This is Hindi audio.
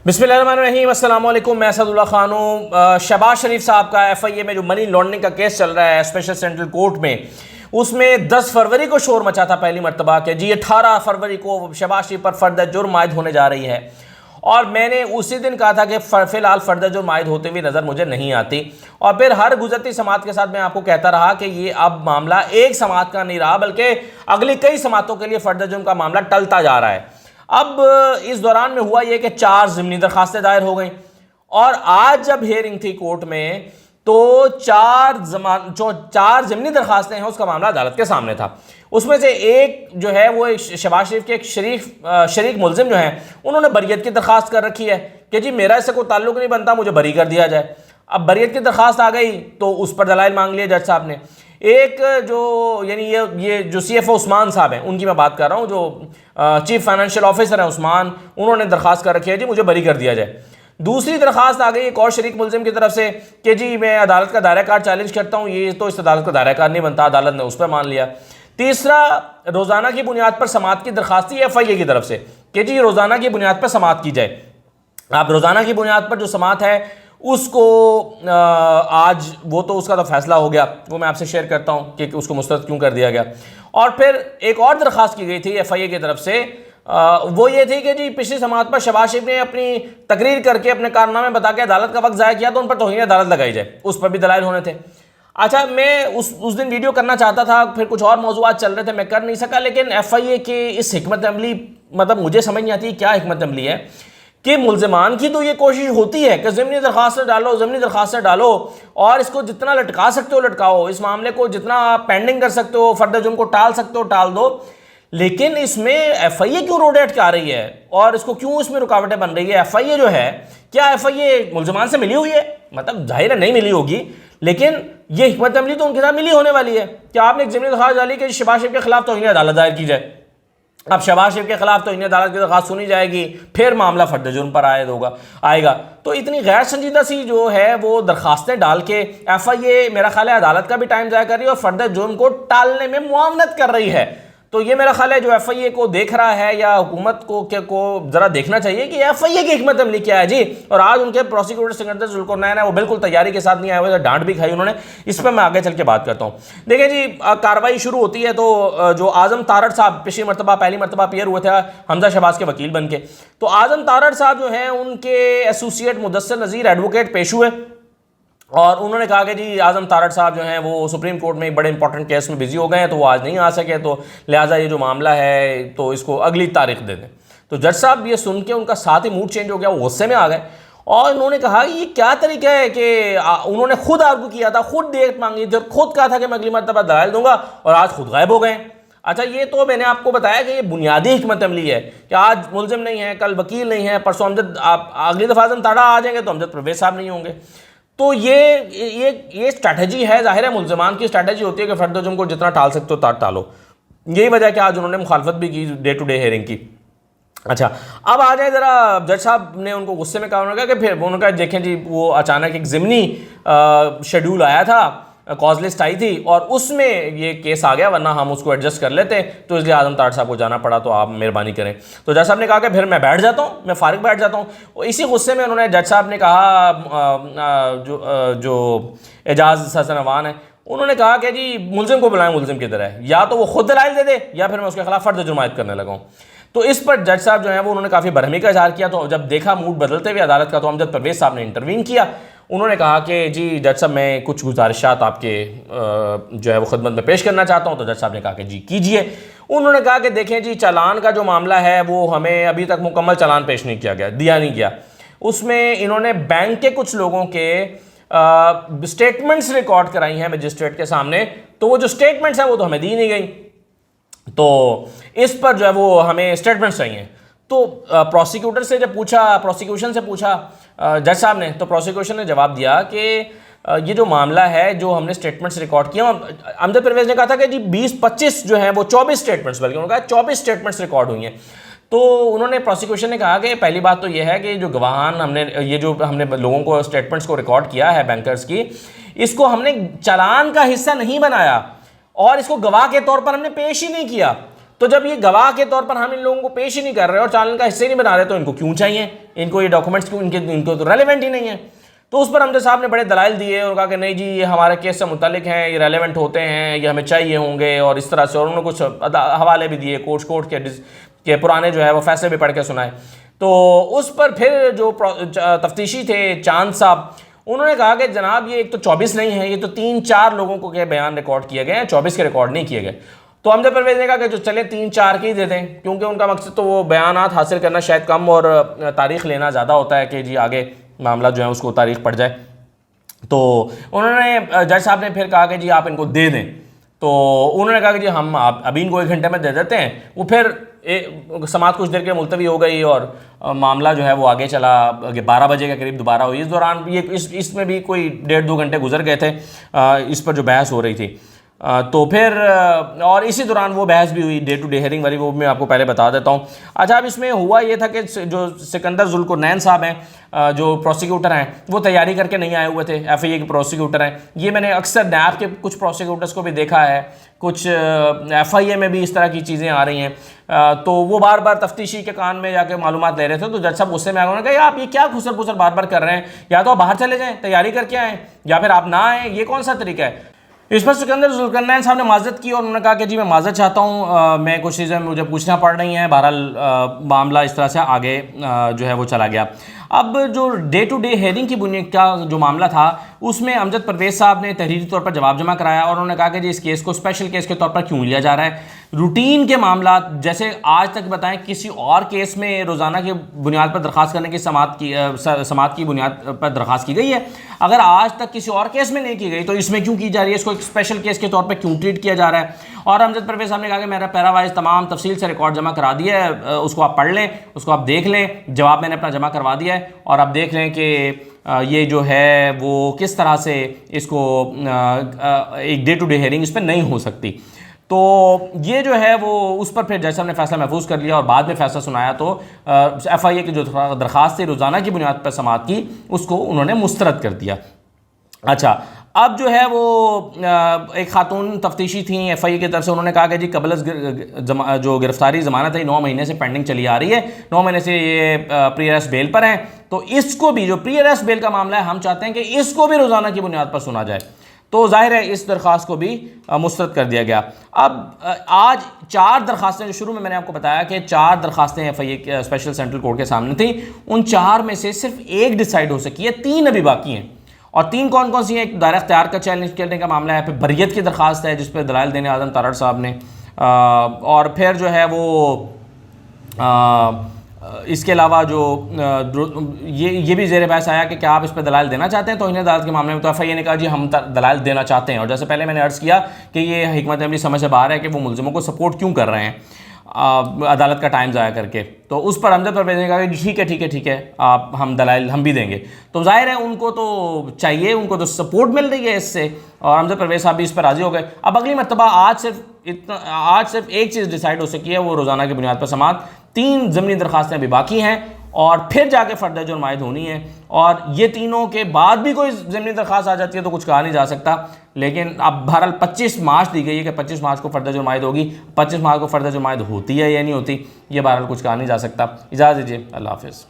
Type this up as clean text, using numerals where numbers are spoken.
बिस्मिल्लाहिर्रहमानिर्रहीम, अस्सलाम वालेकुम। मैं असदुल्ला खान हूँ। शहबाज शरीफ साहब का FIA में जो मनी लॉन्ड्रिंग का केस चल रहा है स्पेशल सेंट्रल कोर्ट में, उसमें 10 फरवरी को शोर मचा था पहली मरतबा के जी 18 फरवरी को शहबाज शरीफ पर फर्द जुर्म आयद होने जा रही है। और मैंने उसी दिन कहा था कि फ़िलहाल फर्द जुर्म आयद होते हुए नज़र मुझे नहीं आती। और फिर हर गुजरती समात के साथ मैं आपको कहता रहा कि ये अब मामला एक समात का नहीं रहा, बल्कि अगली कई समातों के लिए फर्द जुर्म का मामला टलता जा रहा है। अब इस दौरान में हुआ यह कि 4 ज़िमनी दरखास्तें दायर हो गई और आज जब हियरिंग थी कोर्ट में तो 4 ज़िमनी दरखास्तें हैं, उसका मामला अदालत के सामने था। उसमें से एक जो है वो शहबाज शरीफ के एक शरीक मुलजिम जो हैं, उन्होंने बरियत की दरखास्त कर रखी है कि जी मेरा इससे कोई ताल्लुक नहीं बनता, मुझे बरी कर दिया जाए। अब बरियत की दरखास्त आ गई तो उस पर दलाइल मांग लिए जज साहब ने। एक जो यानी ये जो CFO उस्मान साहब हैं, उनकी मैं बात कर रहा हूँ, जो चीफ फाइनेंशियल ऑफिसर है उस्मान, उन्होंने दरखास्त कर रखी है जी मुझे बरी कर दिया जाए। दूसरी दरखास्त आ गई एक और शरीक मुलजिम की तरफ से कि जी मैं अदालत का दायरा कार चैलेंज करता हूँ, ये तो इस अदालत का दायरा कार नहीं बनता, अदालत ने उस पर मान लिया। तीसरा रोज़ाना की बुनियाद पर समात की दरखास्त थी FIA की तरफ से कि जी रोज़ाना की बुनियाद पर समात की जाए। आप रोज़ाना की बुनियाद पर जो समात है उसको आज वो तो उसका तो फैसला हो गया, वो मैं आपसे शेयर करता हूँ कि उसको मुस्तरद क्यों कर दिया गया। और फिर एक और दरख्वास्त की गई थी FIA की तरफ से, वो ये थी कि जी पिछली समात पर शहबाज शरीफ ने अपनी तकरीर करके अपने कारनामे बता के अदालत का वक्त ज़ाया किया तो उन पर तौहीन अदालत लगाई जाए, उस पर भी दलाइल होने थे। अच्छा, मैं उस दिन वीडियो करना चाहता था, फिर कुछ और मौज़ूआत चल रहे थे, मैं कर नहीं सका। लेकिन FIA के इस हिकमत अमली, मतलब मुझे समझ नहीं आती क्या हिकमत अमली है कि मुल्ज़िमान की तो ये कोशिश होती है कि ज़िमनी दरख्वास्त डालो, ज़िमनी दरख्वास्त डालो और इसको जितना लटका सकते हो लटकाओ, इस मामले को जितना पेंडिंग कर सकते हो, फर्द जुर्म को टाल सकते हो टाल दो। लेकिन इसमें FIA क्यों रोड एट आ रही है और इसको क्यों इसमें रुकावटें बन रही है? FIA जो है, क्या FIA मुल्ज़िमान से मिली हुई है? मतलब जाहिर है नहीं मिली होगी, लेकिन ये हिकमत अमली तो उनके साथ मिली होने वाली है कि आपने एक ज़िमनी दरख्वास्त डाली कि शहबाज शरीफ के खिलाफ तौहीन अदालत दायर की जाए। अब शहबाज शरीफ के खिलाफ तो इन अदालत की दरख्वास्त सुनी जाएगी, फिर मामला फर्द जुर्म पर आएगा। तो इतनी गैर संजीदा सी जो है वो दरखास्तें डाल के FIA मेरा ख्याल है अदालत का भी टाइम ज़ाया कर रही है और फर्द जुर्म को टालने में मुआवनत कर रही है। तो ये मेरा ख्याल है जो FIA को देख रहा है या हुकूमत को ज़रा देखना चाहिए कि FIA की हिकमत अमली क्या है जी। और आज उनके प्रोसिक्यूटर सिकंदर जुल्करनैन है, वो बिल्कुल तैयारी के साथ नहीं आए हुए, डांट भी खाई उन्होंने। इस पर मैं आगे चल के बात करता हूँ। देखिए जी, कार्रवाई शुरू होती है तो जो आज़म तारड़ साहब पिछली मरतबा पहली मरतबा अपीयर हुए थे हमजा शहबाज के वकील बन के, तो आज़म तारड़ साहब जो हैं उनके एसोसिएट मुदस्सिर नज़ीर एडवोकेट पेश हुए और उन्होंने कहा कि जी आज़म तारड़ साहब जो हैं वो सुप्रीम कोर्ट में एक बड़े इंपॉर्टेंट केस में बिजी हो गए हैं तो वो आज नहीं आ सके, तो लिहाजा ये जो मामला है तो इसको अगली तारीख दे दें। तो जज साहब ये सुन के उनका साथ ही मूड चेंज हो गया, वो गुस्से में आ गए और उन्होंने कहा ये क्या तरीका है कि उन्होंने खुद आर्गू किया था, खुद डेट मांगी थी, खुद कहा था कि मैं अगली मरतबा दलाइल दूंगा और आज खुद गायब हो गए। अच्छा, ये तो मैंने आपको बताया कि ये बुनियादी हिकमत अमली है कि आज मुलजिम नहीं है, कल वकील नहीं है, परसों अमजद, आप अगली दफ़ा आज़म तारड़ आ जाएंगे तो अमजद परवेज़ साहब नहीं होंगे। तो ये स्ट्रैटेजी है, जाहिर है मुल्ज़िमान की स्ट्रैटेजी होती है कि फर्द जुर्म को जितना टाल सकते हो टालो। यही वजह है कि आज उन्होंने मुखालफत भी की डे टू डे हियरिंग की। अच्छा, अब आ जाए ज़रा, जज साहब ने उनको गुस्से में कहा, उन्होंने कहा कि फिर उन्होंने कहा देखें जी वो अचानक एक ज़िमनी शेड्यूल आया था, कॉज लिस्ट आई थी और उसमें ये केस आ गया, वरना हम उसको एडजस्ट कर लेते, तो इसलिए आज़म तारड़ साहब को जाना पड़ा, तो आप मेहरबानी करें। तो जज साहब ने कहा कि फिर मैं बैठ जाता हूँ, मैं फारिग बैठ जाता हूँ। इसी गुस्से में उन्होंने, जज साहब ने कहा, जो एजाज हसन अवान है, उन्होंने कहा कि जी मुलजिम को बुलाएं मुलजिम की तरह, या तो वो खुद दलाइल दे दे या फिर मैं उसके खिलाफ फर्द जुर्म आयद करने लगाऊँ। तो इस पर जज साहब जो है वो उन्होंने काफ़ी बरहमी का इजहार किया। तो जब देखा मूड बदलते हुए अदालत का, तो अमजद परवेज़ साहब ने इंटरवीन किया। उन्होंने कहा कि जी जज साहब मैं कुछ गुजारिशात आपके जो है वो खिदमत में पेश करना चाहता हूँ। तो जज साहब ने कहा कि जी कीजिए। उन्होंने कहा कि देखें जी, चालान का जो मामला है वो हमें अभी तक मुकम्मल चालान पेश नहीं किया गया, दिया नहीं गया। उसमें इन्होंने बैंक के कुछ लोगों के स्टेटमेंट्स रिकॉर्ड कराई हैं मजिस्ट्रेट के सामने, तो वो जो स्टेटमेंट्स हैं वो तो हमें दी नहीं गई, तो इस पर जो है वो हमें स्टेटमेंट्स चाहिए। तो प्रोसिक्यूटर से जब पूछा, प्रोसिक्यूशन से पूछा जज साहब ने, तो प्रोसिक्यूशन ने जवाब दिया कि ये जो मामला है, जो हमने स्टेटमेंट्स रिकॉर्ड किए, अमजद परवेज़ ने कहा था कि जी 20-25 जो है वो 24 स्टेटमेंट्स, बल्कि उन्होंने कहा 24 स्टेटमेंट्स रिकॉर्ड हुई हैं। तो उन्होंने, प्रोसिक्यूशन ने कहा कि पहली बात तो ये है कि जो गवाहान हमने लोगों को स्टेटमेंट्स को रिकॉर्ड किया है बैंकर्स की, इसको हमने चालान का हिस्सा नहीं बनाया और इसको गवाह के तौर पर हमने पेश ही नहीं किया। तो जब ये गवाह के तौर पर हम इन लोगों को पेश ही नहीं कर रहे और चालान का हिस्से नहीं बना रहे तो इनको क्यों चाहिए, इनको ये डॉक्यूमेंट्स क्यों, इनको तो रेलेवेंट ही नहीं है। तो उस पर हमजा साहब ने बड़े दलाइल दिए और कहा कि नहीं जी ये हमारे केस से मुतल्लिक हैं, ये रेलेवेंट होते हैं, ये हमें चाहिए होंगे और इस तरह से, और उन्होंने कुछ हवाले भी दिए कोर्ट के पुराने जो है वो फैसले भी पढ़ के सुनाए। तो उस पर फिर जो तफ्तीशी थे चांद साहब, उन्होंने कहा कि जनाब ये एक तो 24 नहीं है, ये तो 3-4 लोगों को के बयान रिकॉर्ड किए गए हैं, 24 के रिकॉर्ड नहीं किए गए। तो हमजा परवेज़ ने कहा कि जो चले 3-4 के ही दे दें, क्योंकि उनका मकसद तो वो बयानात हासिल करना शायद कम और तारीख लेना ज़्यादा होता है कि जी आगे मामला जो है उसको तारीख पड़ जाए। तो उन्होंने जज साहब ने फिर कहा कि जी आप इनको दे दें। तो उन्होंने कहा कि जी हम अभी इनको 1 घंटे में दे देते हैं। वो फिर समाअत कुछ देर के मुलतवी हो गई और मामला जो है वो आगे चला, 12 बजे के करीब दोबारा हुई। इस दौरान ये इसमें भी कोई 1.5-2 घंटे गुजर गए थे इस पर जो बहस हो रही थी। तो फिर और इसी दौरान वो बहस भी हुई डे टू डे हेयरिंग वाली, वो मैं आपको पहले बता देता हूँ। अच्छा, अब इसमें हुआ ये था कि जो सिकंदर जुल्कुरनैन साहब हैं जो प्रोसिक्यूटर हैं वो तैयारी करके नहीं आए हुए थे, FIA के प्रोसिक्यूटर हैं। ये मैंने अक्सर नैब के कुछ प्रोसिक्यूटर्स को भी देखा है, कुछ FIA में भी इस तरह की चीज़ें आ रही हैं। तो वो बार बार तफ्तीशी के कान में जाके मालूमात ले रहे थे। तो जज साहब गुस्से में आ गए, उन्होंने कहा आप ये क्या खुसर पुसर बार बार कर रहे हैं, या तो आप बाहर चले जाएँ तैयारी करके आएँ या फिर आप ना आएँ, ये कौन सा तरीका है। इस पर सिकंदर जुल्कुरनैन साहब ने माजरत की और उन्होंने कहा कि जी मैं माजरत चाहता हूँ, मैं कुछ चीज़ें मुझे पूछना पड़ रही हैं। बहरहाल मामला इस तरह से आगे जो है वो चला गया। अब जो डे टू डे हेयरिंग की बुनियाद का जो मामला था उसमें अमजद परवेज़ साहब ने तहरीरी तौर पर जवाब जमा कराया और उन्होंने कहा कि जी इस केस को स्पेशल केस के तौर पर क्यों लिया जा रहा है। रूटीन के मामला जैसे आज तक बताएं किसी और केस में रोज़ाना की बुनियाद पर दरख्वास्त करने की समाअत की बुनियाद पर दरख्वास्त की गई है, अगर आज तक किसी और केस में नहीं की गई तो इसमें क्यों की जा रही है, इसको एक स्पेशल केस के तौर पर क्यों ट्रीट किया जा रहा है। और अमजद परवेज़ साहब ने कहा कि मेरा पैरावाइज तमाम तफसील से रिकॉर्ड जमा करा दिया है, उसको आप पढ़ लें, उसको आप देख लें, जवाब मैंने अपना जमा करवा दिया है और आप देख लें कि ये जो है वो किस तरह से इसको एक डे टू डे हेयरिंग इस पर नहीं हो सकती। तो ये जो है वो उस पर फिर जज साहब ने फैसला महफूज कर लिया और बाद में फैसला सुनाया तो FIA की जो दरख्वास्त थी रोज़ाना की बुनियाद पर समाअत की उसको उन्होंने मुस्तरद कर दिया। अच्छा, अब जो है वो एक खातून तफ्तीशी थी FIA की तरफ से, उन्होंने कहा कि जी कबल जो गिरफ्तारी ज़मानत है 9 महीने से पेंडिंग चली आ रही है, 9 महीने से ये प्री अरेस्ट बेल पर हैं, तो इसको भी जो प्री अरेस्ट बेल का मामला है हम चाहते हैं कि इसको भी रोज़ाना की बुनियाद पर सुना जाए। तो जाहिर है इस दरख्वास्त को भी मुस्तरद कर दिया गया। अब आज 4 दरख्वास्तें, जो शुरू में मैंने आपको बताया कि 4 दरख्वास्तें FIA के स्पेशल सेंट्रल कोर्ट के सामने थी, उन 4 में से सिर्फ 1 डिसाइड हो सकी है, 3 अभी बाकी हैं। और 3 कौन कौन सी हैं? एक दायरा इख्तियार का चैलेंज करने का मामला है, फिर बरियत की दरख्वास्त है जिस पर दलाइल देने आज़म तारड़ साहब ने, और फिर जो है वो इसके अलावा जो ये भी ज़ेर बहस आया कि क्या आप इस पर दलाइल देना चाहते हैं तौहीन अदालत के मामले में। तो FIA ने कहा जी हम दलाइल देना चाहते हैं। और जैसे पहले मैंने अर्ज़ किया कि ये हिकमत अमली समझ से बाहर है कि वो मुल्ज़िमों को सपोर्ट क्यों कर रहे हैं अदालत का टाइम ज़ाया करके। तो उस पर अमजद परवेज़ ने कहा कि ठीक है आप हम दलाइल हम भी देंगे। तो जाहिर है उनको तो चाहिए, उनको तो सपोर्ट मिल रही है इससे, और अमजद परवेज़ साहब भी इस पर राज़ी हो गए। अब अगली मरतबा आज सिर्फ एक चीज़ डिसाइड हो सकी है, वो रोज़ाना की बुनियाद पर समाअत। 3 ज़मीनी दरख्वास्तें अभी बाकी हैं और फिर जाके फर्द जुर्म आयद होनी है, और ये तीनों के बाद भी कोई ज़मीनी दरख्वास्त आ जाती है तो कुछ कहा नहीं जा सकता। लेकिन अब बहरहाल 25 मार्च दी गई है कि 25 मार्च को फर्द जुर्म आयद होगी। 25 मार्च को फर्द जुर्म आयद होती है या नहीं होती, ये बहरहाल कुछ कहा नहीं जा सकता। इजाज़त दीजिए, अल्लाह हाफ़िज़।